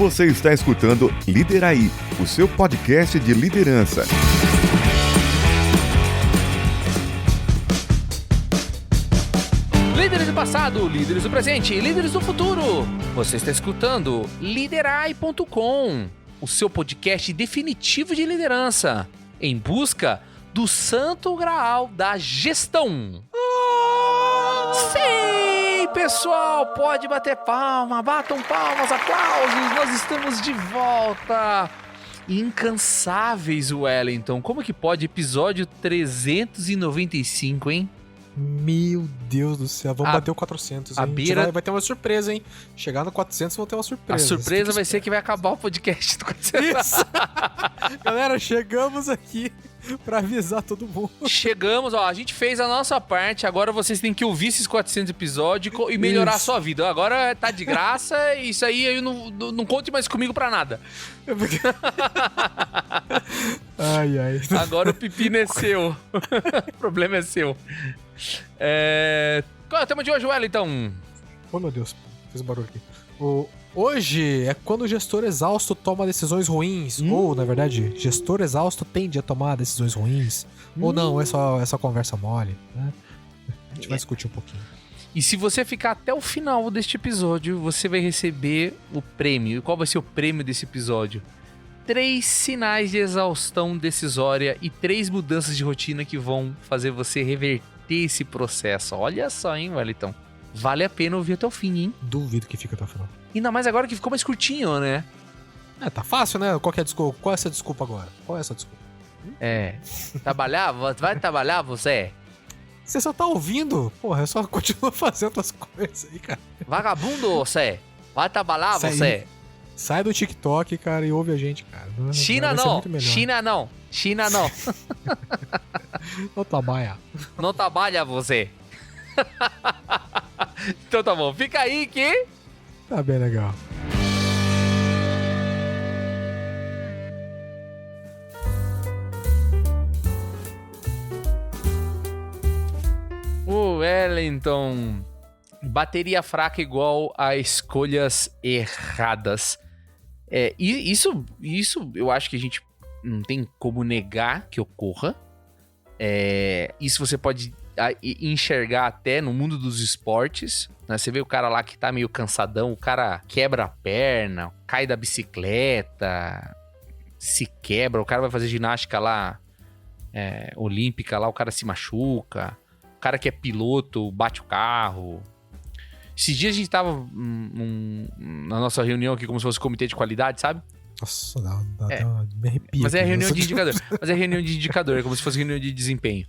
Você está escutando Lideraí, o seu podcast de liderança. Líderes do passado, líderes do presente, líderes do futuro. Você está escutando Liderai.com, o seu podcast definitivo de liderança, em busca do santo graal da gestão. Sim, pessoal, pode bater palma, batam palmas, aplausos, nós estamos de volta. Incansáveis, Wellington, como que pode? Episódio 395, hein? Meu Deus do céu, vamos bater o 400, hein? Vai ter uma surpresa, hein? Chegar no 400, vão ter uma surpresa. A surpresa vai ser que vai acabar o podcast do 400. Isso! Galera, chegamos aqui pra avisar todo mundo. Chegamos, ó, a gente fez a nossa parte, agora vocês têm que ouvir esses 400 episódios e melhorar a sua vida. Agora tá de graça, isso aí eu não conte mais comigo pra nada. Ai. Agora o pepino é seu. O problema é seu. Qual é o tema de hoje, Wellington? Oh, meu Deus, fez um barulho aqui. Hoje é quando o gestor exausto toma decisões ruins. Ou, na verdade, gestor exausto tende a tomar decisões ruins. Ou não, é só essa conversa mole, né? A gente vai discutir um pouquinho. E se você ficar até o final deste episódio, você vai receber o prêmio. E qual vai ser o prêmio desse episódio? 3 sinais de exaustão decisória e 3 mudanças de rotina que vão fazer você reverter esse processo. Olha só, hein, Wellington? Vale a pena ouvir até o fim, hein? Duvido que fica até o final. Ainda mais agora que ficou mais curtinho, né? Tá fácil, né? Qual é a desculpa? Qual é essa desculpa agora? Qual é essa desculpa? Trabalhar? Vai trabalhar, você? Você só tá ouvindo? Porra, eu só continuo fazendo as coisas aí, cara. Vagabundo, você? Vai trabalhar, você? Sai do TikTok, cara, e ouve a gente, cara. China não. Não trabalha. Não trabalha, você. Então tá bom, fica aí que... Tá bem legal. Wellington, bateria fraca igual a escolhas erradas. Isso eu acho que a gente não tem como negar que ocorra. Isso você pode enxergar até no mundo dos esportes, né? Você vê o cara lá que tá meio cansadão, o cara quebra a perna, cai da bicicleta, se quebra, o cara vai fazer ginástica lá, olímpica lá, o cara se machuca, o cara que é piloto bate o carro. Esses dias a gente tava na nossa reunião aqui, como se fosse comitê de qualidade, sabe? Nossa, me arrepio. Mas é reunião de indicador. É como se fosse reunião de desempenho.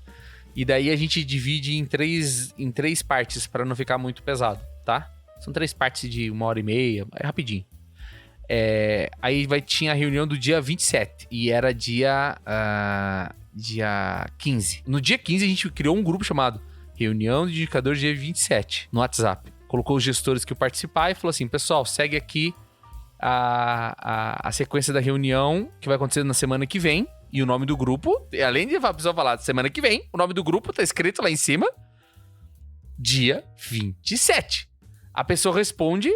E daí a gente divide em três partes pra não ficar muito pesado, tá? São 3 partes de 1h30, é rapidinho. Aí tinha a reunião do dia 27 e era dia 15. No dia 15 a gente criou um grupo chamado Reunião de Indicador dia 27 no WhatsApp. Colocou os gestores que iam participar e falou assim: pessoal, segue aqui a sequência da reunião que vai acontecer na semana que vem. E o nome do grupo, além de a pessoa falar semana que vem, o nome do grupo tá escrito lá em cima, dia 27. A pessoa responde: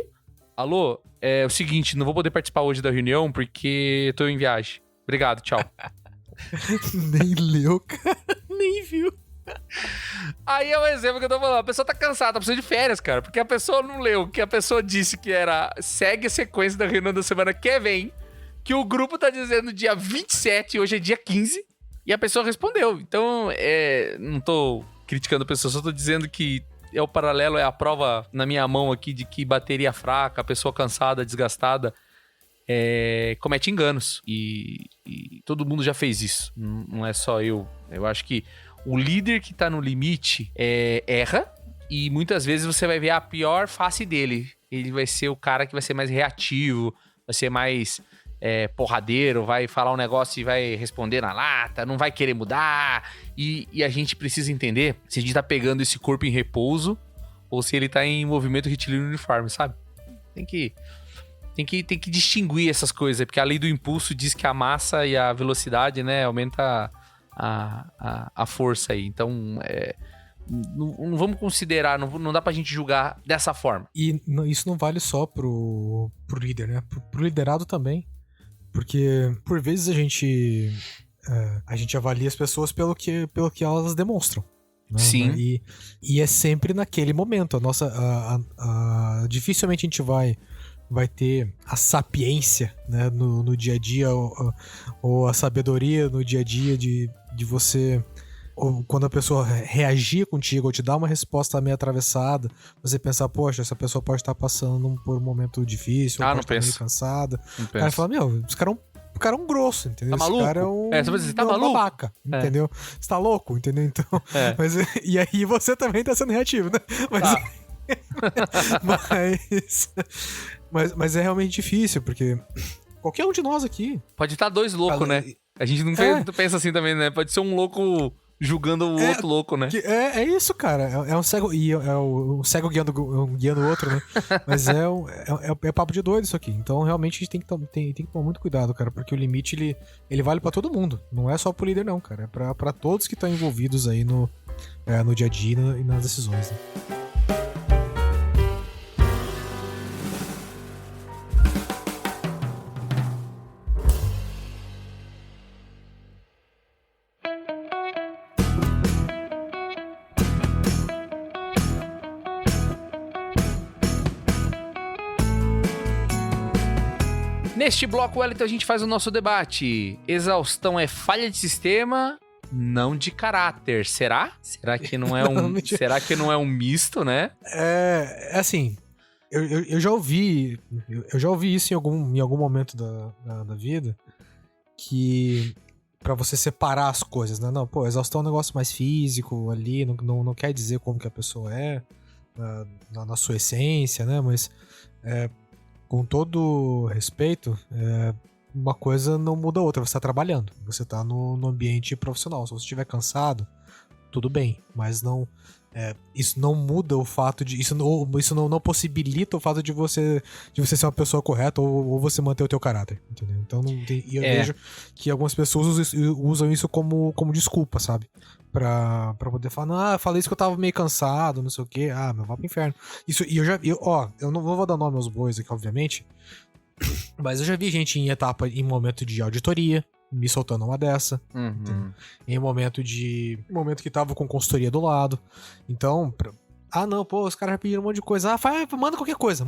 alô, é o seguinte, não vou poder participar hoje da reunião porque tô em viagem. Obrigado, tchau. Nem leu, cara. Nem viu. Aí é o exemplo que eu tô falando. A pessoa tá cansada, tá precisando de férias, cara. Porque a pessoa não leu, que a pessoa disse que era segue a sequência da reunião da semana que vem, que o grupo tá dizendo dia 27, hoje é dia 15, e a pessoa respondeu. Então, não tô criticando a pessoa, só tô dizendo que o paralelo, é a prova na minha mão aqui de que bateria fraca, a pessoa cansada, desgastada, comete enganos. E todo mundo já fez isso, não é só eu. Eu acho que o líder que tá no limite erra, e muitas vezes você vai ver a pior face dele. Ele vai ser o cara que vai ser mais reativo, vai ser mais porradeiro, vai falar um negócio e vai responder na lata, não vai querer mudar. E a gente precisa entender se a gente tá pegando esse corpo em repouso ou se ele tá em movimento retilíneo uniforme, sabe? Tem que distinguir essas coisas, porque a lei do impulso diz que a massa e a velocidade, né, aumenta a força aí. Então, Não vamos considerar, não dá pra gente julgar dessa forma. E isso não vale só pro líder, né? Pro liderado também. Porque, por vezes, a gente avalia as pessoas pelo que elas demonstram. Né? Sim. E é sempre naquele momento. Dificilmente a gente vai ter a sapiência, né, no dia a dia, ou a sabedoria no dia a dia de você... Ou quando a pessoa reagir contigo ou te dar uma resposta meio atravessada, você pensar, poxa, essa pessoa pode estar passando por um momento difícil, ou pode estar meio cansada. O cara fala, esse cara é um grosso, entendeu? Tá maluco? Esse cara é um, você tá maluco? babaca, entendeu? Você tá louco, entendeu? Então, e aí você também tá sendo reativo, né? Mas é realmente difícil, porque qualquer um de nós aqui... Pode estar dois loucos, né? A gente não pensa assim também, né? Pode ser um louco... julgando o outro louco, né? É isso, cara. É um cego... E é o cego guiando o outro, né? Mas é papo de doido isso aqui. Então, realmente, a gente tem que tomar muito cuidado, cara. Porque o limite, ele vale pra todo mundo. Não é só pro líder, não, cara. É pra todos que estão envolvidos aí no dia a dia e nas decisões, né? Neste bloco, Wellington, a gente faz o nosso debate. Exaustão é falha de sistema, não de caráter. Será? Será que não é será que não é um misto, né? É assim, eu já ouvi isso em algum momento da vida, que pra você separar as coisas, né? Não, exaustão é um negócio mais físico ali, não quer dizer como que a pessoa é na sua essência, né? Mas com todo respeito, uma coisa não muda a outra. Você tá trabalhando, você tá no ambiente profissional. Se você estiver cansado, tudo bem, mas isso não muda o fato de... Isso não possibilita o fato de você ser uma pessoa correta ou você manter o teu caráter, entendeu? Então, eu vejo que algumas pessoas usam isso como desculpa, sabe? Pra poder falar, falei isso que eu tava meio cansado, não sei o quê. Mas vai pro inferno. Eu não vou dar nome aos bois aqui, obviamente, mas eu já vi gente em momento de auditoria, me soltando uma dessa. Uhum. Em momento que tava com consultoria do lado. Então, não, os caras já pediram um monte de coisa. Manda qualquer coisa.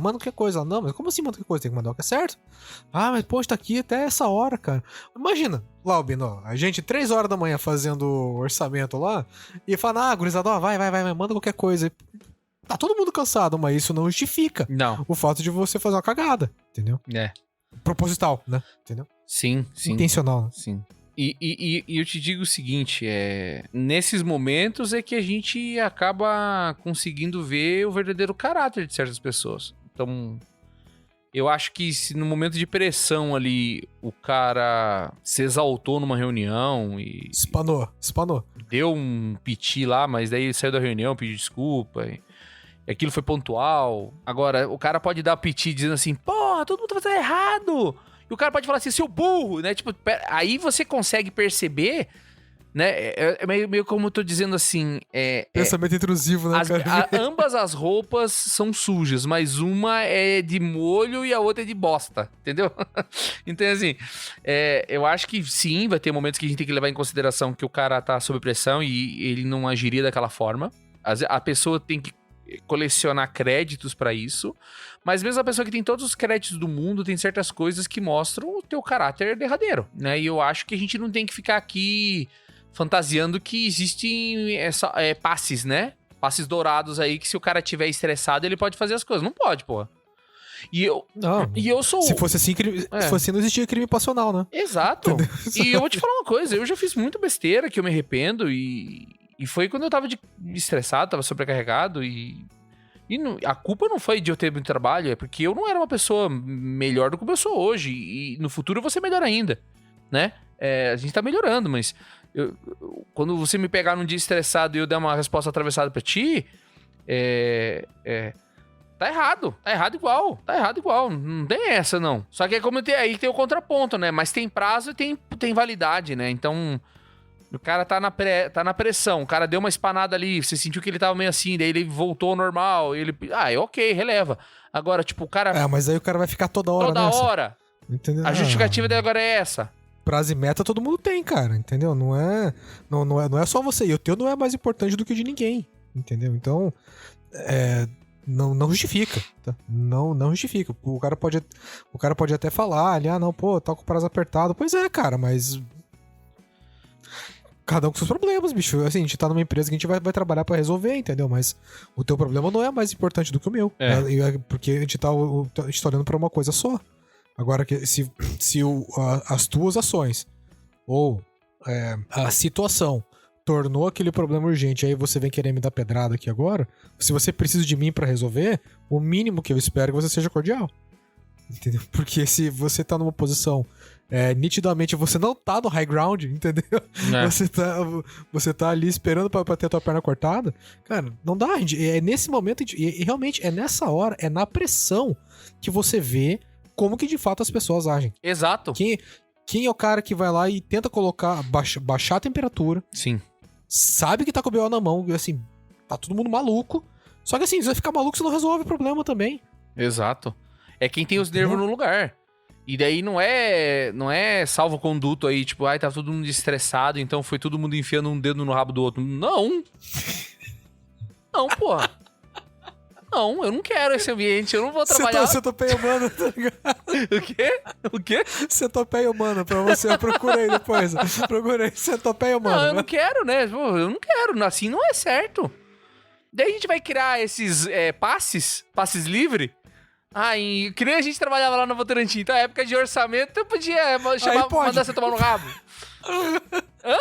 Não, mas como assim manda qualquer coisa? Tem que mandar o que é certo? Mas tá aqui até essa hora, cara. Imagina, lá, Albino, a gente 3 horas da manhã fazendo orçamento lá, e fala, gurizada, vai, manda qualquer coisa. Tá todo mundo cansado, mas isso não justifica o fato de você fazer uma cagada, entendeu? Proposital, né? Entendeu? Sim. Intencional, né? Sim. E eu te digo o seguinte, nesses momentos é que a gente acaba conseguindo ver o verdadeiro caráter de certas pessoas. Então, eu acho que se no momento de pressão ali o cara se exaltou numa reunião e... Espanou. Deu um piti lá, mas daí ele saiu da reunião, pediu desculpa e aquilo foi pontual. Agora, o cara pode dar piti dizendo assim, porra, todo mundo tá fazendo errado. E o cara pode falar assim, seu burro, né? Tipo, aí você consegue perceber, né? É meio como eu tô dizendo assim... Pensamento intrusivo, né, cara? Ambas as roupas são sujas, mas uma é de molho e a outra é de bosta, entendeu? Então, assim, eu acho que sim, vai ter momentos que a gente tem que levar em consideração que o cara tá sob pressão e ele não agiria daquela forma. A pessoa tem que colecionar créditos pra isso, mas mesmo a pessoa que tem todos os créditos do mundo tem certas coisas que mostram o teu caráter derradeiro, né? E eu acho que a gente não tem que ficar aqui fantasiando que existem passes, né? Passes dourados aí que se o cara tiver estressado ele pode fazer as coisas. Não pode, pô. E eu sou... Se fosse assim, não existia crime passional, né? Exato. E eu vou te falar uma coisa, eu já fiz muita besteira que eu me arrependo e foi quando eu tava estressado, tava sobrecarregado a culpa não foi de eu ter muito trabalho, é porque eu não era uma pessoa melhor do que eu sou hoje. E no futuro eu vou ser melhor ainda, né? A gente tá melhorando, mas quando você me pegar num dia estressado e eu der uma resposta atravessada pra ti, tá errado. Tá errado igual. Não tem essa, não. Só que aí tem o contraponto, né? Mas tem prazo e tem validade, né? Então... O cara tá na pressão, o cara deu uma espanada ali, você sentiu que ele tava meio assim, daí ele voltou ao normal, ok, releva. Agora, tipo, o cara... mas aí o cara vai ficar toda hora Toda nessa. hora. Entendeu? A justificativa dele agora é essa. Prazo e meta todo mundo tem, cara, entendeu? Não é só você. E o teu não é mais importante do que o de ninguém, entendeu? Então, não justifica, tá? Não justifica. O cara pode até falar ali, não, pô, tá com o prazo apertado. Pois é, cara, mas... Cada um com seus problemas, bicho. Assim, a gente tá numa empresa que a gente vai trabalhar pra resolver, entendeu? Mas o teu problema não é mais importante do que o meu. Porque a gente tá olhando pra uma coisa só. Agora, se as tuas ações ou a situação tornou aquele problema urgente, aí você vem querer me dar pedrada aqui agora, se você precisa de mim pra resolver, o mínimo que eu espero é que você seja cordial. Entendeu? Porque se você tá numa posição... nitidamente você não tá no high ground, entendeu? Você tá ali esperando pra ter a tua perna cortada. Cara, não dá, gente. É nesse momento, e realmente é nessa hora, é na pressão que você vê como que de fato as pessoas agem. Exato. Quem é o cara que vai lá e tenta baixar a temperatura? Sim. Sabe que tá com o BO na mão, e assim, tá todo mundo maluco. Só que assim, você vai ficar maluco, você não resolve o problema também. Exato. É quem tem os nervos no lugar. E daí não é salvo-conduto aí, tipo, tá todo mundo estressado, então foi todo mundo enfiando um dedo no rabo do outro. Não! Não, porra. Não, eu não quero esse ambiente, eu não vou trabalhar... Centopeia humana, tá ligado? O quê? Centopeia humana, pra você, procura aí depois. Procura aí, centopeia humana. Não, eu não quero, né? Pô, eu não quero, assim não é certo. Daí a gente vai criar esses passes livres. Que nem a gente trabalhava lá no Votorantim. Então, época de orçamento, eu podia mandar você tomar no rabo. Hã?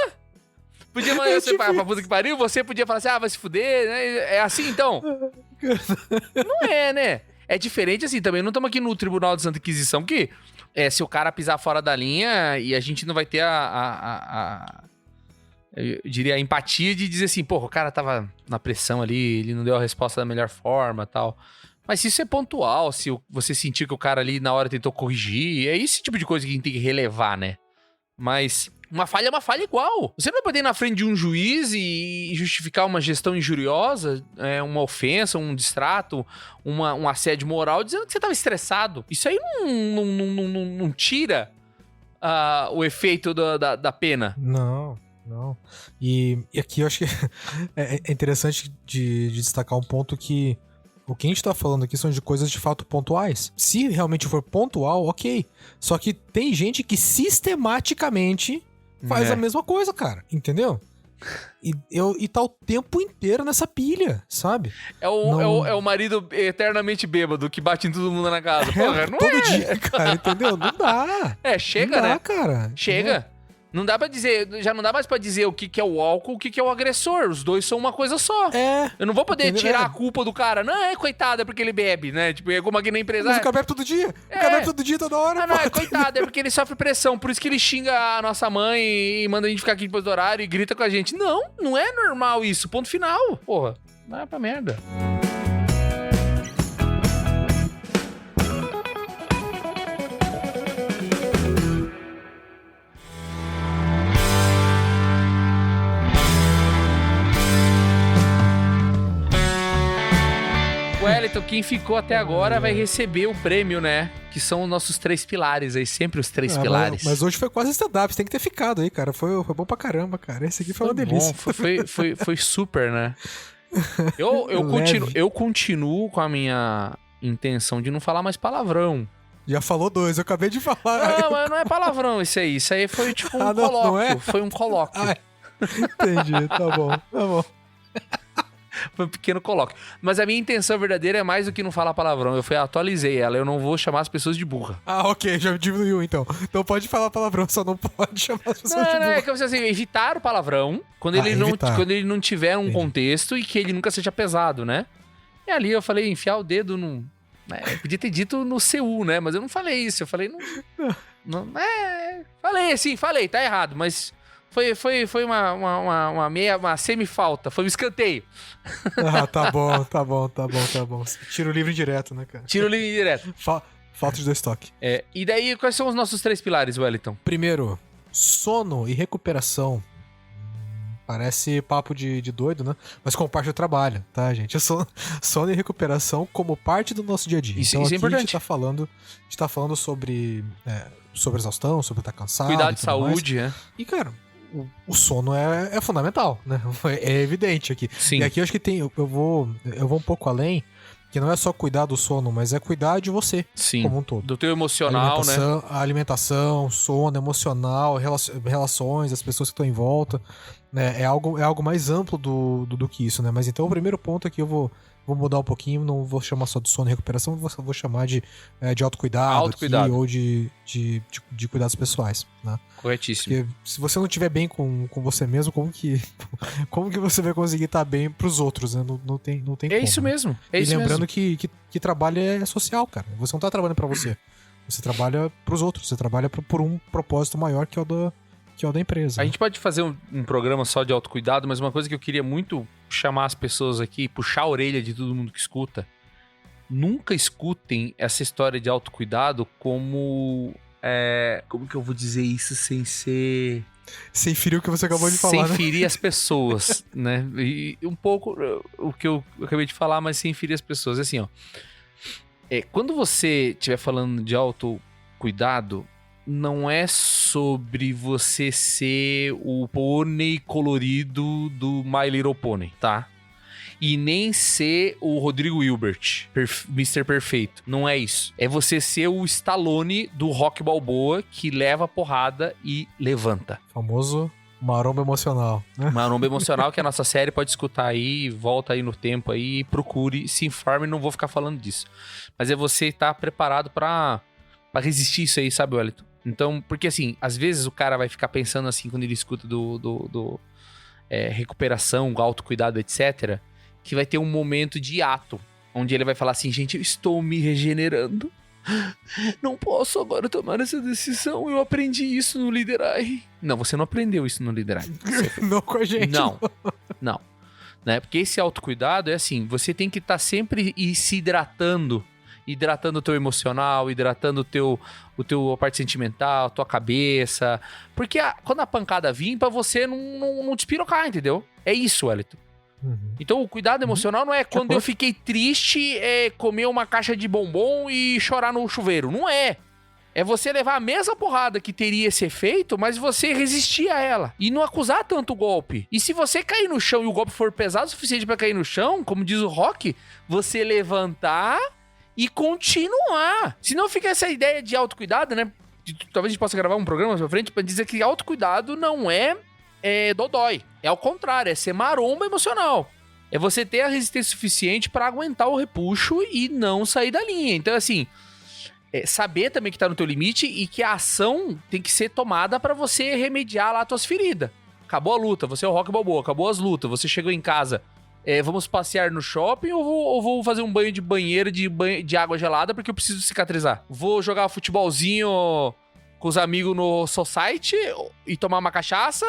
Podia mandar você pra puta que pariu, você podia falar assim, vai se fuder, né? É assim, então? Não é, né? É diferente assim, também não estamos aqui no Tribunal de Santa Inquisição, que se o cara pisar fora da linha e a gente não vai ter eu diria, a empatia de dizer assim, porra, o cara tava na pressão ali, ele não deu a resposta da melhor forma e tal. Mas se isso é pontual, se você sentir que o cara ali na hora tentou corrigir, é esse tipo de coisa que a gente tem que relevar, né? Mas uma falha é uma falha igual. Você não vai poder ir na frente de um juiz e justificar uma gestão injuriosa, uma ofensa, um distrato, um assédio moral, dizendo que você estava estressado. Isso aí não tira o efeito da pena. Não. E aqui eu acho que é interessante de destacar um ponto que o que a gente tá falando aqui são de coisas de fato pontuais. Se realmente for pontual, ok. Só que tem gente que sistematicamente faz a mesma coisa, cara. Entendeu? E tá o tempo inteiro nessa pilha, sabe? É o marido eternamente bêbado que bate em todo mundo na casa. Porra, não todo dia, cara, entendeu? Não dá. Chega, não né? Dá, cara. Chega. Não dá pra dizer, já não dá mais pra dizer o que é o álcool, o que é o agressor. Os dois são uma coisa só. Eu não vou poder tirar a culpa do cara. Não, coitado, é porque ele bebe, né? Tipo, é como aqui na empresa. Mas o cara bebe todo dia. O cara bebe todo dia, toda hora. Não, coitado, é porque ele sofre pressão. Por isso que ele xinga a nossa mãe e manda a gente ficar aqui depois do horário e grita com a gente. Não é normal isso. Ponto final. Porra, vai pra merda. Wellington, quem ficou até agora vai receber o prêmio, né? Que são os nossos 3 pilares aí, sempre os 3 pilares. Mas hoje foi quase stand-up, você tem que ter ficado aí, cara. Foi bom pra caramba, cara. Esse aqui foi uma delícia. Bom, foi super, né? Eu continuo com a minha intenção de não falar mais palavrão. Já falou 2, eu acabei de falar. Não, mas não é palavrão isso aí. Isso aí foi tipo um colóquio. Não é? Foi um colóquio. Entendi, tá bom. Foi um pequeno colóquio. Mas a minha intenção verdadeira é mais do que não falar palavrão. Eu atualizei ela. Eu não vou chamar as pessoas de burra. Ok. Já diminuiu, então. Então pode falar palavrão, só não pode chamar as pessoas de burra. Não, é que assim, evitar o palavrão quando ele não tiver um contexto e que ele nunca seja pesado, né? E ali eu falei enfiar o dedo no... Eu podia ter dito no CU, né? Mas eu não falei isso. Eu falei... Falei. Tá errado, mas... Foi uma semi-falta, foi um escanteio. Tá bom. Tira o livro direto, né, cara? Tira o livro direto. Falta de 2 toques. E daí, quais são os nossos 3 pilares, Wellington? Primeiro, sono e recuperação Parece papo de doido, né? Mas como parte do trabalho, tá, gente? Sono e recuperação como parte do nosso dia a dia. Isso então, é aqui importante. A gente tá falando sobre exaustão, sobre estar cansado. Cuidar e de tudo mais. saúde, né? E, cara, o sono é fundamental, né? É evidente aqui. Sim. E aqui eu acho que eu vou um pouco além, que não é só cuidar do sono, mas é cuidar de você Sim. como um todo. Do teu emocional, né? Alimentação, sono, emocional, relações, as pessoas que estão em volta, né? É algo mais amplo do que isso, né? Mas então o primeiro ponto aqui eu vou mudar um pouquinho, não vou chamar só de sono e recuperação, vou chamar de autocuidado, Autocuidado. aqui, ou de cuidados pessoais, né? Corretíssimo. Porque se você não estiver bem com você mesmo, como que você vai conseguir estar bem pros outros, né? Não tem É como, isso né? mesmo. É E isso lembrando mesmo. que trabalho é social, cara. Você não tá trabalhando pra você. Você trabalha pros outros. Você trabalha por um propósito maior que é o da empresa. A né? gente pode fazer um programa só de autocuidado, mas uma coisa que eu queria muito chamar as pessoas aqui, puxar a orelha de todo mundo que escuta, nunca escutem essa história de autocuidado como... como que eu vou dizer isso sem ser... Sem ferir o que você acabou de falar, sem né? ferir as pessoas, né? E um pouco o que eu acabei de falar, mas sem ferir as pessoas. Assim, ó. Quando você estiver falando de autocuidado, não é sobre você ser o pônei colorido do My Little Pony, tá? E nem ser o Rodrigo Hilbert, Mr. Perfeito. Não é isso. É você ser o Stallone do Rock Balboa que leva a porrada e levanta. Famoso maromba emocional, né? Maromba Emocional, que é a nossa série, pode escutar aí, volta aí no tempo aí, procure, se informe, não vou ficar falando disso. Mas é você estar preparado pra resistir isso aí, sabe, Wellington? Então, porque assim, às vezes o cara vai ficar pensando assim, quando ele escuta do recuperação, autocuidado, etc., que vai ter um momento de hiato, onde ele vai falar assim, gente, eu estou me regenerando. Não posso agora tomar essa decisão, eu aprendi isso no Liderai. Não, você não aprendeu isso no Liderai. Não com a gente. Não. Né? Porque esse autocuidado é assim, você tem que estar sempre se hidratando o teu emocional, hidratando o teu a parte sentimental, tua cabeça. Porque quando a pancada vir, pra você não despirocar, entendeu? É isso, Wellington. Uhum. Então o cuidado emocional não é quando eu fiquei triste, comer uma caixa de bombom e chorar no chuveiro. Não é. É você levar a mesma porrada que teria esse efeito, mas você resistir a ela. E não acusar tanto o golpe. E se você cair no chão e o golpe for pesado o suficiente pra cair no chão, como diz o Rock, você levantar e continuar. Senão fica essa ideia de autocuidado, né? Talvez a gente possa gravar um programa mais pra frente pra dizer que autocuidado não é dodói. É ao contrário, é ser maromba emocional. É você ter a resistência suficiente pra aguentar o repuxo e não sair da linha. Então, assim, saber também que tá no teu limite e que a ação tem que ser tomada pra você remediar lá as tuas feridas. Acabou a luta, você é o Rock Balboa, acabou as lutas, você chegou em casa, vamos passear no shopping ou vou fazer um banho de banheiro de água gelada porque eu preciso cicatrizar? Vou jogar futebolzinho com os amigos no society e tomar uma cachaça?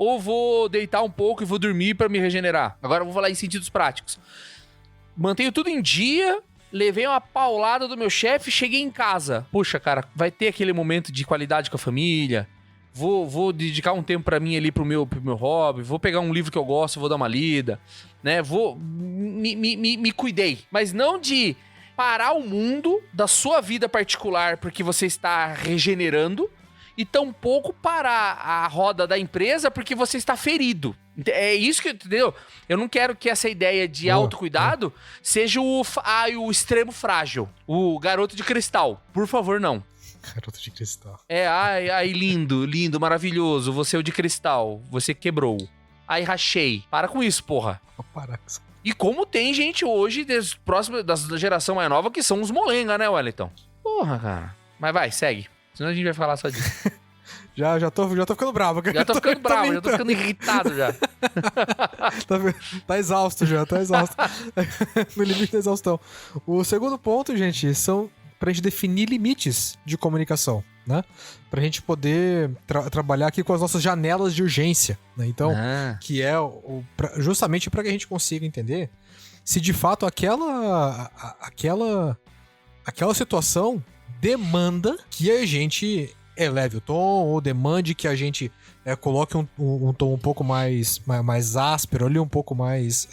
Ou vou deitar um pouco e vou dormir pra me regenerar? Agora eu vou falar em sentidos práticos. Mantenho tudo em dia, levei uma paulada do meu chefe, cheguei em casa. Puxa, cara, vai ter aquele momento de qualidade com a família. Vou dedicar um tempo pra mim ali pro meu hobby. Vou pegar um livro que eu gosto, vou dar uma lida. Né? Me cuidei. Mas não de parar o mundo da sua vida particular porque você está regenerando. E tampouco parar a roda da empresa porque você está ferido. É isso que, entendeu? Eu não quero que essa ideia de autocuidado seja o extremo frágil. O garoto de cristal. Por favor, não. Garoto de cristal. Ai, lindo, maravilhoso. Você é o de cristal. Você quebrou. Ai, rachei. Para com isso, porra. Vou parar com isso. E como tem gente hoje, da geração mais nova, que são os molenga, né, Wellington? Porra, cara. Mas vai, segue. Senão a gente vai falar só disso. Já tô ficando bravo. Já tô ficando bravo, já tô ficando irritado já. Tá exausto já, tá exausto. No limite da exaustão. O segundo ponto, gente, são pra gente definir limites de comunicação, né? Pra gente poder trabalhar aqui com as nossas janelas de urgência, né? Então, que é justamente pra que a gente consiga entender se de fato aquela situação demanda que a gente eleve o tom, ou demande que a gente coloque um tom um pouco mais áspero ali, um pouco mais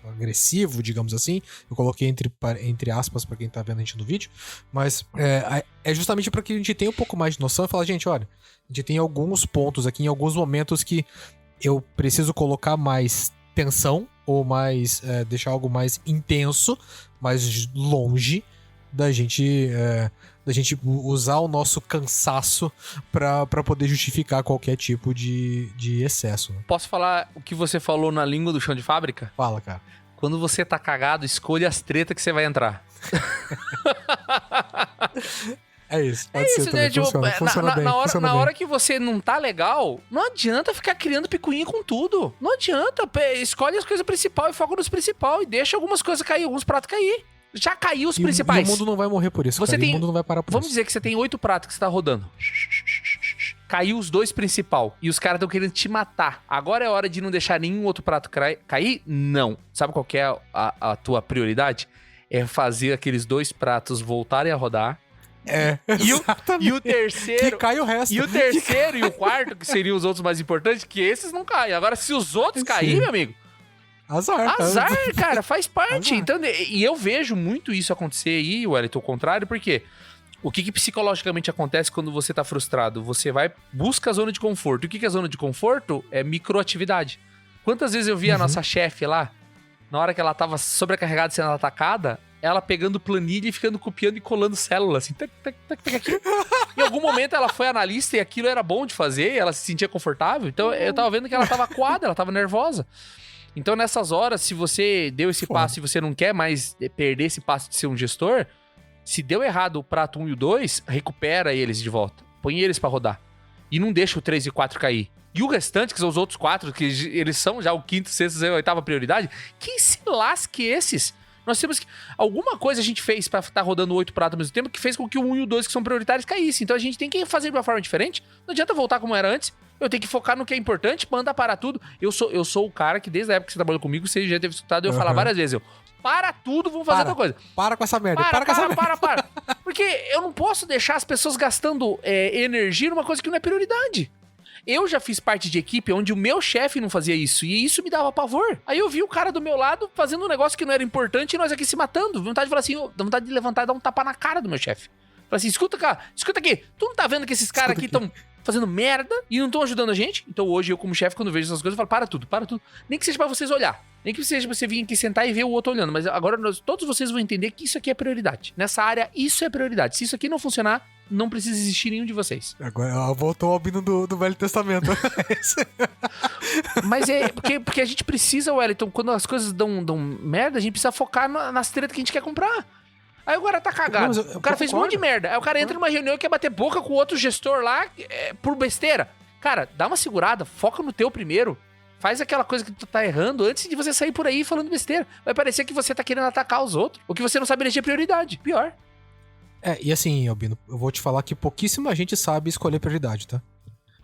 agressivo, digamos assim. Eu coloquei entre aspas pra quem tá vendo a gente no vídeo, mas é justamente para que a gente tenha um pouco mais de noção e falar, gente, olha, a gente tem alguns pontos aqui, em alguns momentos que eu preciso colocar mais tensão, ou mais deixar algo mais intenso, mais longe da gente usar o nosso cansaço pra poder justificar qualquer tipo de excesso. Né? Posso falar o que você falou na língua do chão de fábrica? Fala, cara. Quando você tá cagado, escolha as tretas que você vai entrar. É isso, pode ser também. Né? Tipo, funciona bem. Na hora que você não tá legal, não adianta ficar criando picuinha com tudo. Não adianta. Escolhe as coisas principais e foca nos principais e deixa algumas coisas cair, alguns pratos cair. Já caiu os principais. E o mundo não vai morrer por isso, cara. O mundo não vai parar por Vamos isso. dizer que você tem 8 pratos que você tá rodando. Caiu os 2 principal e os caras estão querendo te matar. Agora é hora de não deixar nenhum outro prato cair? Não. Sabe qual que é a tua prioridade? É fazer aqueles 2 pratos voltarem a rodar. E o terceiro... Que cai o resto. E o terceiro e o quarto, que seriam os outros mais importantes, que esses não caem. Agora, se os outros caírem, meu amigo... Azar, cara, faz parte. Então, e eu vejo muito isso acontecer aí, Wellington, ao contrário, porque o que psicologicamente acontece quando você tá frustrado? Você busca a zona de conforto. E o que é a zona de conforto? É microatividade. Quantas vezes eu vi a nossa chefe lá, na hora que ela tava sobrecarregada sendo atacada, ela pegando planilha e ficando copiando e colando células, assim, aqui. Em algum momento ela foi analista e aquilo era bom de fazer, e ela se sentia confortável. Então eu tava vendo que ela tava acuada, ela tava nervosa. Então nessas horas, se você deu esse passo e você não quer mais perder esse passo de ser um gestor, se deu errado o prato 1 e o 2, recupera eles de volta. Põe eles pra rodar. E não deixa o 3 e o 4 cair. E o restante, que são os outros 4, que eles são já o 5º, 6º e 8ª prioridade, que se lasque esses. Nós temos que... Alguma coisa a gente fez pra estar rodando 8 pratos ao mesmo tempo que fez com que o 1 e o 2, que são prioritários, caíssem. Então a gente tem que fazer de uma forma diferente. Não adianta voltar como era antes. Eu tenho que focar no que é importante, mandar parar tudo. Eu sou o cara que desde a época que você trabalhou comigo, você já teve escutado eu falar várias vezes. Para tudo, vamos fazer outra coisa. Para com essa merda. Para. Porque eu não posso deixar as pessoas gastando energia numa coisa que não é prioridade. Eu já fiz parte de equipe onde o meu chefe não fazia isso, e isso me dava pavor. Aí eu vi o cara do meu lado fazendo um negócio que não era importante e nós aqui se matando. Vontade de falar assim, dá vontade de levantar e dar um tapa na cara do meu chefe. Falei assim, escuta, cara, escuta aqui. Tu não tá vendo que esses caras aqui estão fazendo merda e não estão ajudando a gente? Então hoje eu, como chefe, quando vejo essas coisas, eu falo, para tudo. Nem que seja pra vocês olhar. Nem que seja pra você vir aqui sentar e ver o outro olhando. Mas agora todos vocês vão entender que isso aqui é prioridade. Nessa área, isso é prioridade. Se isso aqui não funcionar, não precisa existir nenhum de vocês. Agora voltou ao albino do Velho Testamento. Mas é porque a gente precisa, Wellington, quando as coisas dão merda, a gente precisa focar nas tretas que a gente quer comprar. Aí o cara tá cagado. O cara fez um monte de merda. Aí o cara entra numa reunião e quer bater boca com outro gestor lá por besteira. Cara, dá uma segurada, foca no teu primeiro. Faz aquela coisa que tu tá errando antes de você sair por aí falando besteira. Vai parecer que você tá querendo atacar os outros. Ou que você não sabe eleger prioridade. Pior. E assim, Albino, eu vou te falar que pouquíssima gente sabe escolher prioridade, tá?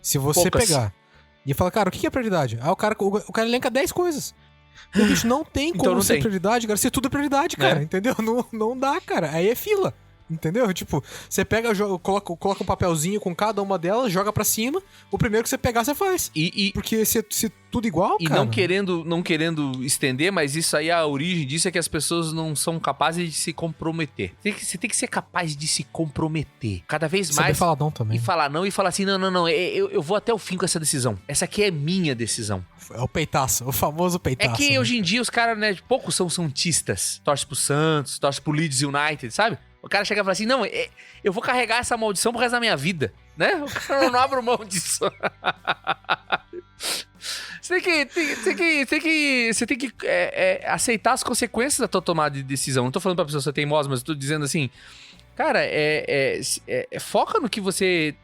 Se você pegar e falar, cara, o que é prioridade? O cara elenca 10 coisas. O bicho não tem como então não ser tem. prioridade, cara. Ser tudo é prioridade, cara, entendeu? Não dá, cara. Aí é fila. Entendeu? Tipo, você pega, coloca um papelzinho com cada uma delas, joga pra cima, o primeiro que você pegar, você faz. Porque se tudo igual, e cara... E não querendo estender, mas isso aí, a origem disso é que as pessoas não são capazes de se comprometer. Você tem que ser capaz de se comprometer. Cada vez mais... Saber falar não também. E falar não, e falar assim, não, eu vou até o fim com essa decisão. Essa aqui é minha decisão. É o peitaço, o famoso peitaço. É que hoje em dia os caras, né, poucos são santistas. Torce pro Santos, torce pro Leeds United, sabe? O cara chega e fala assim, não, eu vou carregar essa maldição pro resto da minha vida, né? O cara não abre mão disso. Você tem que aceitar as consequências da tua tomada de decisão. Não tô falando pra pessoa ser teimosa, mas eu tô dizendo assim, cara, foca no que você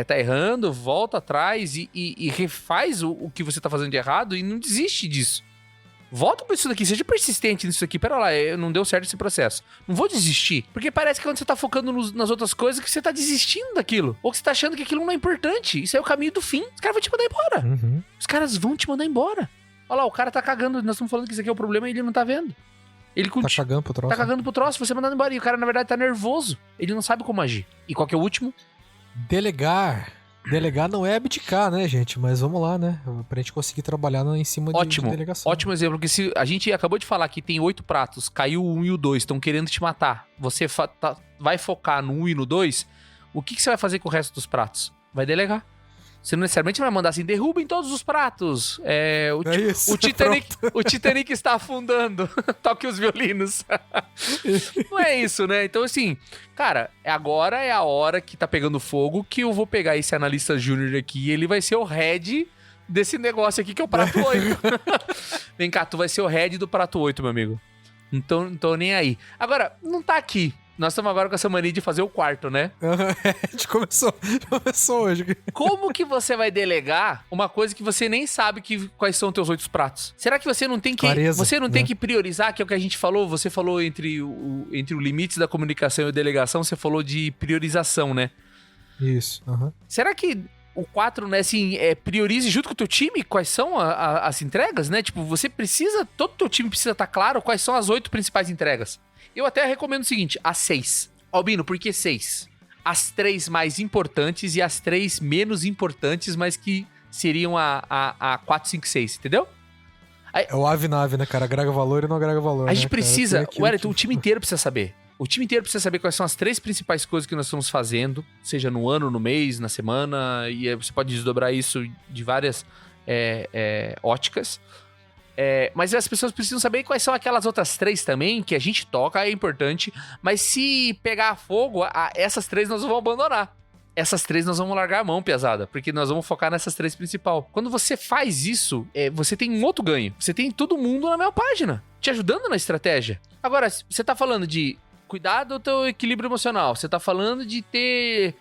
tá errando, volta atrás e refaz o que você tá fazendo de errado e não desiste disso. Volta pra isso daqui, seja persistente nisso aqui. Pera lá, não deu certo esse processo. Não vou desistir. Porque parece que quando você tá focando nas outras coisas, que você tá desistindo daquilo. Ou que você tá achando que aquilo não é importante. Isso é o caminho do fim. Os caras vão te mandar embora. Uhum. Os caras vão te mandar embora. Olha lá, o cara tá cagando. Nós estamos falando que isso aqui é o problema e ele não tá vendo. Ele tá cagando pro troço. Tá cagando pro troço, você mandando embora. E o cara, na verdade, tá nervoso. Ele não sabe como agir. E qual que é o último? Delegar não é abdicar, né, gente? Mas vamos lá, né? Pra gente conseguir trabalhar em cima de delegação. Ótimo exemplo, porque se a gente acabou de falar que tem 8 pratos, caiu o 1 e o 2, estão querendo te matar. Você vai focar no 1 e no 2, o que você vai fazer com o resto dos pratos? Vai delegar. Você não necessariamente vai mandar assim, derrubem todos os pratos. O Titanic está afundando. Toque os violinos. Não é isso, né? Então, assim, cara, agora é a hora que tá pegando fogo que eu vou pegar esse analista júnior aqui e ele vai ser o head desse negócio aqui que é o prato 8. Vem cá, tu vai ser o head do prato 8, meu amigo. Não tô nem aí. Agora, não tá aqui. Nós estamos agora com essa mania de fazer o quarto, né? A gente começou hoje. Como que você vai delegar uma coisa que você nem sabe quais são os teus 8 pratos? Será que você não tem que Clareza, tem que priorizar, que é o que a gente falou? Você falou entre o limites da comunicação e a delegação, você falou de priorização, né? Isso. Será que o 4, né, assim, priorize junto com o teu time quais são as entregas, né? Tipo, todo o teu time precisa estar claro quais são as 8 principais entregas. Eu até recomendo o seguinte, as 6. Albino, por que 6? As 3 mais importantes e as 3 menos importantes, mas que seriam a 4, 5, 6, entendeu? É o ave-nave, né, cara? Agrega valor e não agrega valor. A gente precisa, Wellington, o time inteiro precisa saber. O time inteiro precisa saber quais são as 3 principais coisas que nós estamos fazendo, seja no ano, no mês, na semana, e você pode desdobrar isso de várias óticas. Mas as pessoas precisam saber quais são aquelas outras 3 também, que a gente toca, é importante, mas se pegar fogo, essas 3 nós vamos abandonar. Essas 3 nós vamos largar a mão, pesada, porque nós vamos focar nessas 3 principais. Quando você faz isso, você tem um outro ganho. Você tem todo mundo na mesma página, te ajudando na estratégia. Agora, você tá falando de cuidar do teu equilíbrio emocional, você tá falando de ter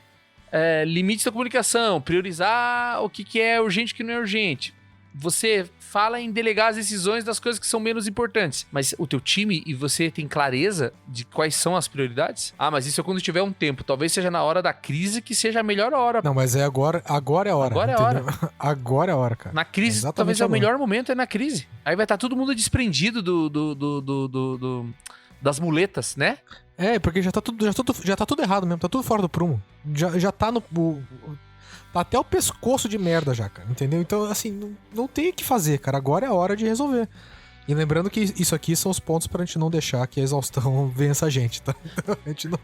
limites da comunicação, priorizar o que é urgente e o que não é urgente. Você fala em delegar as decisões das coisas que são menos importantes. Mas o teu time e você tem clareza de quais são as prioridades? Ah, mas isso é quando tiver um tempo. Talvez seja na hora da crise que seja a melhor hora. Não, mas agora é a hora. Agora é a hora. Agora é a hora, cara. Na crise, talvez é o melhor momento, é na crise. Aí vai estar todo mundo desprendido das muletas, né? Porque já tá tudo errado mesmo. Tá tudo fora do prumo. Já tá no... Tá até o pescoço de merda já, cara, entendeu? Então, assim, não tem o que fazer, cara. Agora é a hora de resolver. E lembrando que isso aqui são os pontos pra gente não deixar que a exaustão vença a gente, tá? A gente não...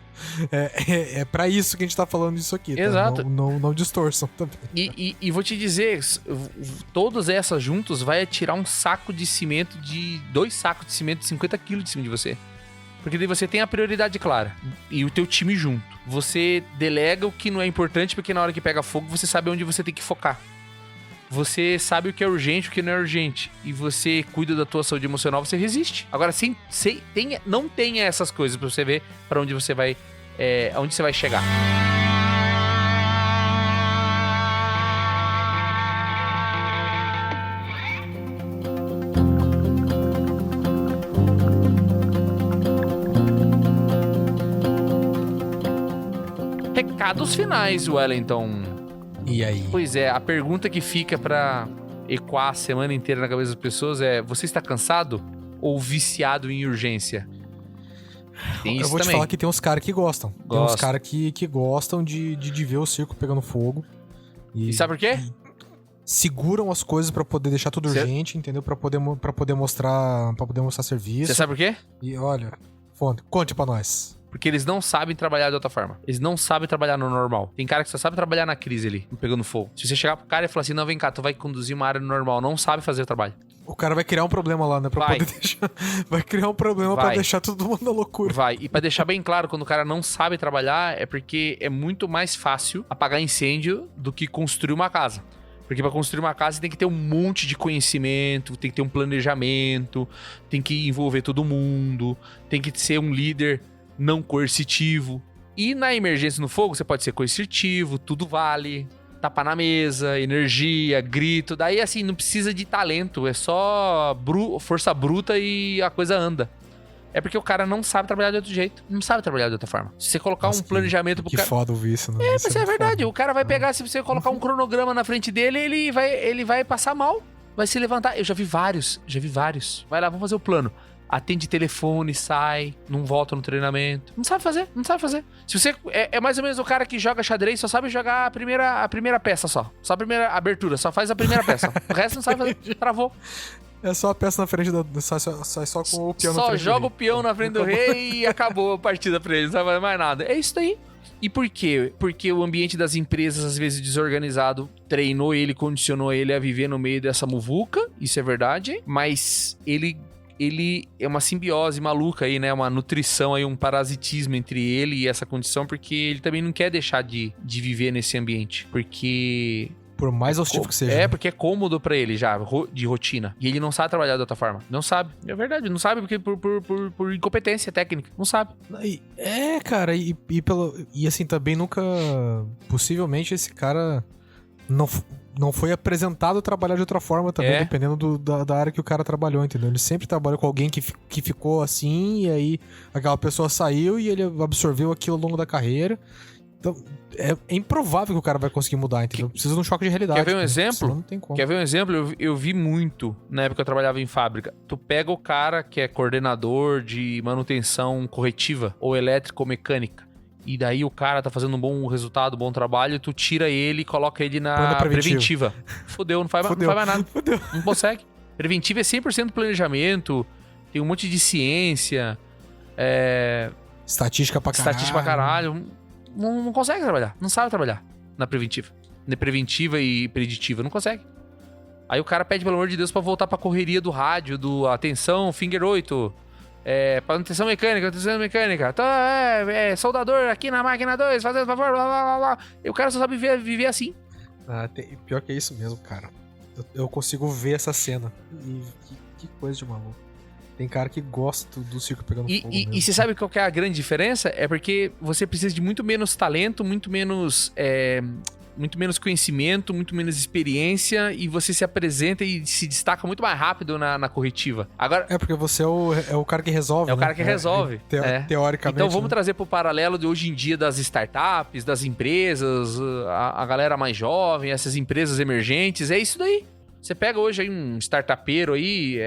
É pra isso que a gente tá falando isso aqui, tá? Exato. Não distorçam também. E vou te dizer, todas essas juntas vai tirar um saco de cimento 2 sacos de cimento de 50 quilos de cima de você. Porque daí você tem a prioridade clara. E o teu time junto. Você delega o que não é importante, porque na hora que pega fogo, você sabe onde você tem que focar. Você sabe o que é urgente e o que não é urgente. E você cuida da tua saúde emocional, você resiste. Agora, não tenha essas coisas pra você ver pra onde você vai... aonde você vai chegar. Recados finais, Wellington. E aí? Pois é, a pergunta que fica pra ecoar a semana inteira na cabeça das pessoas é: você está cansado ou viciado em urgência? Tem isso Eu vou também. te falar que tem uns caras que gostam. Tem uns caras que gostam de ver o circo pegando fogo. E sabe por quê? Seguram as coisas pra poder deixar tudo urgente, entendeu? Pra poder mostrar serviço. Você sabe por quê? E olha, conte pra nós. Porque eles não sabem trabalhar de outra forma. Eles não sabem trabalhar no normal. Tem cara que só sabe trabalhar na crise ali, pegando fogo. Se você chegar pro cara e falar assim, não, vem cá, tu vai conduzir uma área normal, não sabe fazer o trabalho. O cara vai criar um problema lá, né? Pra poder deixar... Vai criar um problema pra deixar todo mundo na loucura. Vai. E pra deixar bem claro, quando o cara não sabe trabalhar, é porque é muito mais fácil apagar incêndio do que construir uma casa. Porque pra construir uma casa você tem que ter um monte de conhecimento, tem que ter um planejamento, tem que envolver todo mundo, tem que ser um líder não coercitivo. E na emergência no fogo, você pode ser coercitivo, tudo vale, tapa na mesa, energia, grito. Daí, assim, não precisa de talento, é só força bruta e a coisa anda. É porque o cara não sabe trabalhar de outro jeito, não sabe trabalhar de outra forma. Se você colocar um planejamento pro cara... Que foda ouvir isso, né? Mas é verdade, o cara vai pegar, se você colocar um cronograma na frente dele, ele vai passar mal, vai se levantar. Eu já vi vários. Vai lá, vamos fazer o plano. atende telefone, sai, não volta no treinamento. Não sabe fazer. Se você é mais ou menos o cara que joga xadrez, só sabe jogar a primeira peça só. Só a primeira abertura, só faz a primeira peça. O resto não sabe fazer. Travou. É só a peça na frente só com o peão na Só frente joga do o peão na frente do rei e acabou a partida pra ele. Não sabe fazer mais nada. É isso daí. E por quê? Porque o ambiente das empresas, às vezes desorganizado, treinou ele, condicionou ele a viver no meio dessa muvuca. Isso é verdade. Mas ele é uma simbiose maluca aí, né? Uma nutrição aí, um parasitismo entre ele e essa condição, porque ele também não quer deixar de viver nesse ambiente. Porque... Por mais hostil que seja. É, porque é cômodo pra ele já, de rotina. E ele não sabe trabalhar de outra forma. Não sabe. É verdade, não sabe porque por incompetência técnica. Não sabe. Cara, e assim, também nunca... Possivelmente esse cara não foi apresentado a trabalhar de outra forma também, dependendo da área que o cara trabalhou, entendeu? Ele sempre trabalhou com alguém que ficou assim, e aí aquela pessoa saiu e ele absorveu aquilo ao longo da carreira. Então, é improvável que o cara vai conseguir mudar, entendeu? Precisa de um choque de realidade. Quer ver um exemplo? Não tem como. Quer ver um exemplo? Eu vi muito, na época que eu trabalhava em fábrica. Tu pega o cara que é coordenador de manutenção corretiva, ou elétrica ou mecânica, e daí o cara tá fazendo um bom resultado, um bom trabalho, tu tira ele e coloca ele na preventiva. Fudeu, não faz mais nada. Fudeu. Não consegue. Preventiva é 100% planejamento, tem um monte de ciência, estatística pra caralho. Não consegue trabalhar, não sabe trabalhar na preventiva. Na preventiva e preditiva, não consegue. Aí o cara pede, pelo amor de Deus, pra voltar pra correria do rádio, do atenção, finger 8, manutenção mecânica. Então, soldador aqui na máquina 2, fazendo favor, blá, blá, blá, blá. E o cara só sabe viver assim. Pior que é isso mesmo, cara. Eu consigo ver essa cena. E que coisa de maluco. Tem cara que gosta do circo pegando fogo mesmo. E você sabe qual que é a grande diferença? É porque você precisa de muito menos talento, muito menos conhecimento, muito menos experiência, e você se apresenta e se destaca muito mais rápido na corretiva. Agora, porque você é o cara que resolve, É o cara que resolve. Teoricamente. Então vamos trazer pro paralelo de hoje em dia das startups, das empresas, a galera mais jovem, essas empresas emergentes, é isso daí. Você pega hoje aí um startupeiro aí,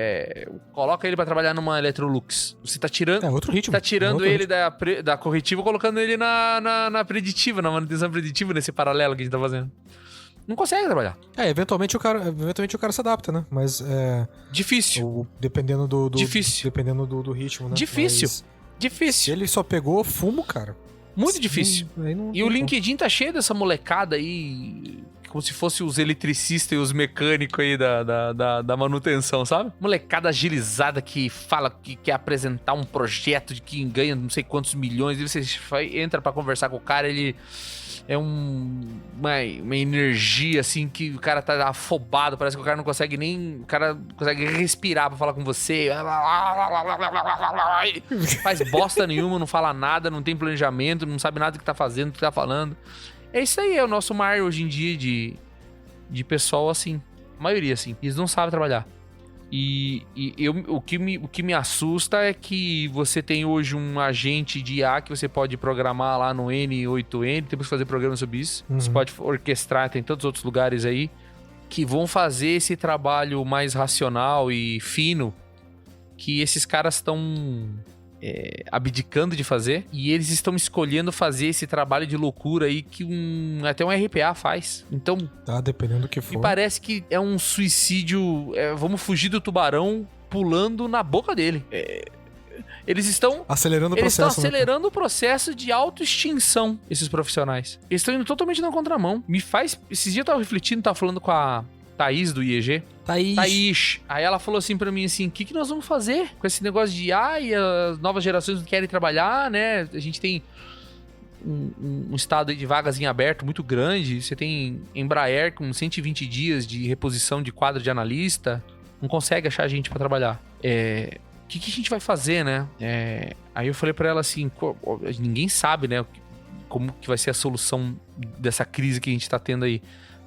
coloca ele pra trabalhar numa Electrolux. Você tá tirando... É outro ritmo. Tá tirando ele da corretiva, colocando ele na preditiva, na manutenção preditiva, nesse paralelo que a gente tá fazendo. Não consegue trabalhar. Eventualmente o cara se adapta, né? Mas difícil. Dependendo do difícil. Dependendo do ritmo, né? Difícil. Se ele só pegou fumo, cara... Muito difícil. E o LinkedIn tá cheio dessa molecada aí... Como se fosse os eletricistas e os mecânicos aí da manutenção, sabe? Molecada agilizada que fala que quer apresentar um projeto de que ganha não sei quantos milhões. E você entra pra conversar com o cara, ele é uma energia assim que o cara tá afobado. Parece que o cara não consegue nem... O cara não consegue respirar pra falar com você. Faz bosta nenhuma, não fala nada, não tem planejamento, não sabe nada do que tá fazendo, do que tá falando. É isso aí, é o nosso mar hoje em dia de pessoal assim. A maioria, assim. Eles não sabem trabalhar. O que me assusta é que você tem hoje um agente de IA que você pode programar lá no N8N. Temos que fazer programa sobre isso. Você pode orquestrar, tem tantos outros lugares aí que vão fazer esse trabalho mais racional e fino que esses caras estão... abdicando de fazer, e eles estão escolhendo fazer esse trabalho de loucura aí que até um RPA faz. Então, dependendo do que for. Me parece que é um suicídio, vamos fugir do tubarão pulando na boca dele. Eles estão acelerando o processo. Eles estão acelerando o processo de autoextinção, esses profissionais. Eles estão indo totalmente na contramão. Esses dias eu tava refletindo, tava falando com a Thaís do IEG. Thaís. Aí ela falou assim pra mim assim, o que nós vamos fazer com esse negócio de IA e as novas gerações não querem trabalhar, né? A gente tem um estado aí de vagas em aberto muito grande. Você tem Embraer com 120 dias de reposição de quadro de analista. Não consegue achar gente pra trabalhar. O que a gente vai fazer, né? Aí eu falei pra ela assim, ninguém sabe, né? Como que vai ser a solução dessa crise que a gente tá tendo aí.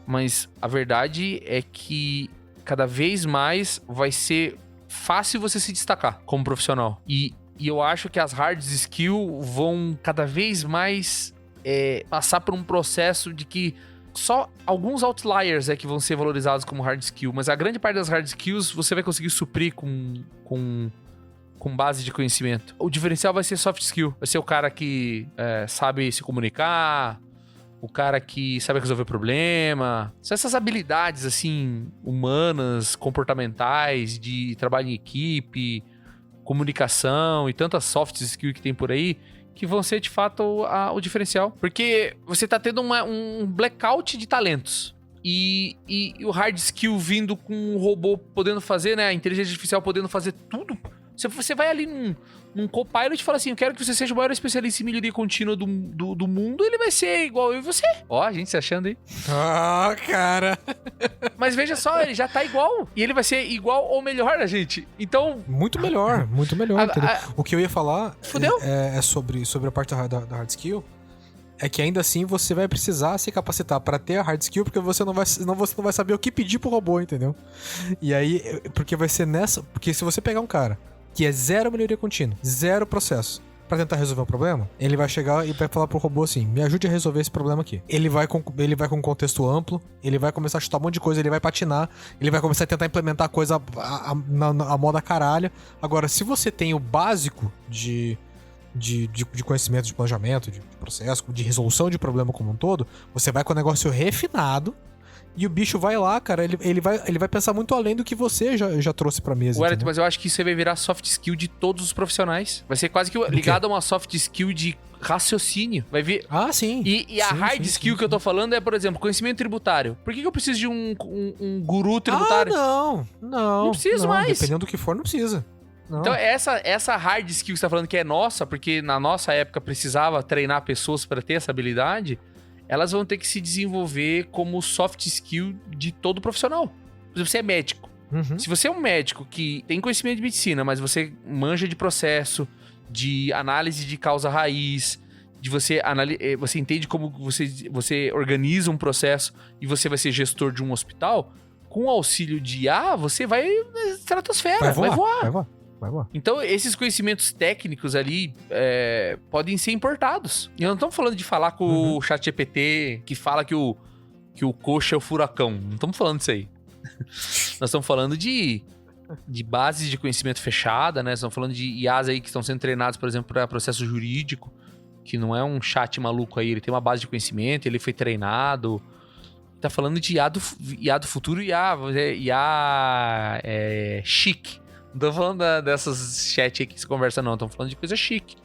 Mas a verdade é que cada vez mais vai ser fácil você se destacar como profissional. E eu acho que as hard skills vão cada vez mais passar por um processo de que só alguns outliers que vão ser valorizados como hard skill. Mas a grande parte das hard skills você vai conseguir suprir com com base de conhecimento. O diferencial vai ser soft skill. Vai ser o cara que sabe se comunicar, o cara que sabe resolver problema. São essas habilidades, assim, humanas, comportamentais, de trabalho em equipe, comunicação e tantas soft skills que tem por aí, que vão ser, de fato, o diferencial. Porque você tá tendo um blackout de talentos. E o hard skill vindo com um robô podendo fazer, né? A inteligência artificial podendo fazer tudo. Você vai ali num Copilot e fala assim, eu quero que você seja o maior especialista em melhoria contínua do mundo, ele vai ser igual eu e você. Ó, a gente se achando aí. Ah, cara. Mas veja só, ele já tá igual. E ele vai ser igual ou melhor a gente. Então... Muito melhor, entendeu? O que eu ia falar Fudeu. é sobre a parte da hard skill. É que ainda assim você vai precisar se capacitar pra ter a hard skill, porque você não vai saber o que pedir pro robô, entendeu? E aí, porque vai ser nessa... Porque se você pegar um cara que é zero melhoria contínua, zero processo, pra tentar resolver um problema, ele vai chegar e vai falar pro robô assim, me ajude a resolver esse problema aqui. Ele vai com um contexto amplo, ele vai começar a chutar um monte de coisa, ele vai patinar, ele vai começar a tentar implementar coisa a moda caralho. Agora, se você tem o básico de conhecimento, de planejamento, de processo, de resolução de problema como um todo, você vai com o negócio refinado e o bicho vai lá, cara, ele vai pensar muito além do que você já trouxe pra mesa. Wellington, mas eu acho que isso aí vai virar soft skill de todos os profissionais. Vai ser quase que ligado a uma soft skill de raciocínio. Vai vir... Ah, sim. E a hard skill que eu tô falando é, por exemplo, conhecimento tributário. Por que eu preciso de um guru tributário? Ah, não preciso mais. Dependendo do que for, não precisa. Não. Então, essa hard skill que você tá falando que é nossa, porque na nossa época precisava treinar pessoas para ter essa habilidade, elas vão ter que se desenvolver como soft skill de todo profissional. Por exemplo, você é médico. Uhum. Se você é um médico que tem conhecimento de medicina, mas você manja de processo, de análise de causa raiz, de você entende como você organiza um processo e você vai ser gestor de um hospital, com o auxílio de IA, você vai na estratosfera, vai voar. Então, esses conhecimentos técnicos ali podem ser importados. E não estamos falando de falar com o ChatGPT que fala que o coxa é o furacão. Não estamos falando disso aí. Nós estamos falando de bases de conhecimento fechada, né? Estamos falando de IAs aí que estão sendo treinados, por exemplo, para processo jurídico, que não é um chat maluco aí. Ele tem uma base de conhecimento, ele foi treinado. Tá falando de IA do futuro, IA chique. Não tô falando dessas chat aí que se conversa, não. Tô falando de coisa chique.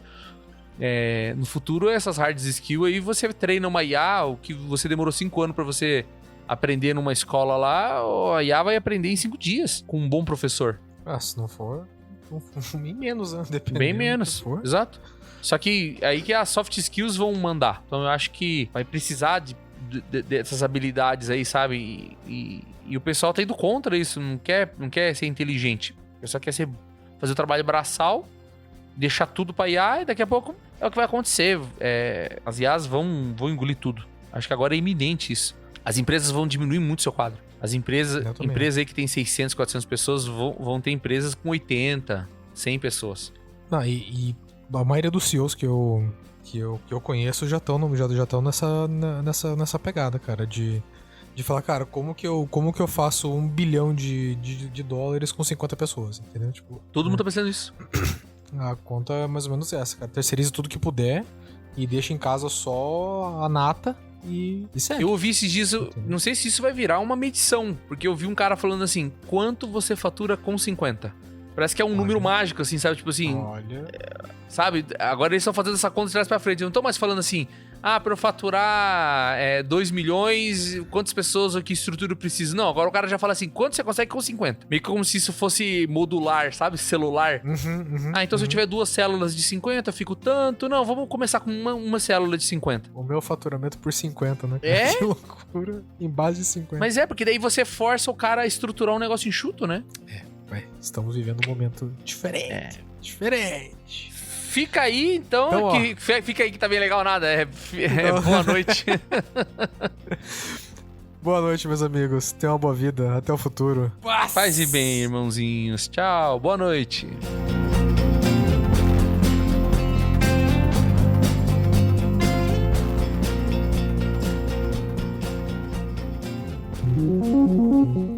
No futuro, essas hard skills aí, você treina uma IA, o que você demorou 5 anos pra você aprender numa escola lá, a IA vai aprender em 5 dias, com um bom professor. Ah, se não for, bem menos, né? Dependendo. Bem menos, exato. Só que aí que as soft skills vão mandar. Então eu acho que vai precisar dessas habilidades aí, sabe? E o pessoal tá indo contra isso, não quer ser inteligente. O pessoal quer fazer o trabalho braçal, deixar tudo pra IA e daqui a pouco é o que vai acontecer. As IAs vão engolir tudo. Acho que agora é iminente isso. As empresas vão diminuir muito seu quadro. As empresas aí que tem 600, 400 pessoas vão ter empresas com 80, 100 pessoas. Não, e a maioria dos CEOs que eu conheço já estão nessa pegada, cara, de falar, cara, como que eu faço $1 bilhão de dólares com 50 pessoas, entendeu? Tipo, todo mundo tá pensando nisso. A conta é mais ou menos essa, cara. Terceiriza tudo que puder e deixa em casa só a nata e segue. Eu ouvi esses dias, não sei se isso vai virar uma medição, porque eu vi um cara falando assim, quanto você fatura com 50? Parece que é um número mágico, assim, sabe? Tipo assim... Olha... Sabe? Agora eles estão fazendo essa conta de trás pra frente. Eu não tô mais falando assim... pra eu faturar 2 milhões, quantas pessoas ou que estrutura eu preciso? Não, agora o cara já fala assim, quanto você consegue com 50? Meio que como se isso fosse modular, sabe? Celular. Então se eu tiver 2 células de 50, eu fico tanto. Não, vamos começar com uma célula de 50. O meu faturamento por 50, né? Que loucura. Em base de 50. Mas porque daí você força o cara a estruturar um negócio enxuto, né? Estamos vivendo um momento diferente. Diferente. Fica aí, então fica aí que tá bem legal nada. Boa noite. Boa noite, meus amigos. Tenham uma boa vida. Até o futuro. Paz e bem, irmãozinhos. Tchau. Boa noite.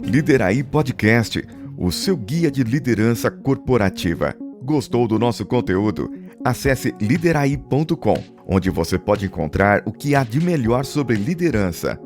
Lideraí Podcast, o seu guia de liderança corporativa. Gostou do nosso conteúdo? Acesse lideraí.com, onde você pode encontrar o que há de melhor sobre liderança.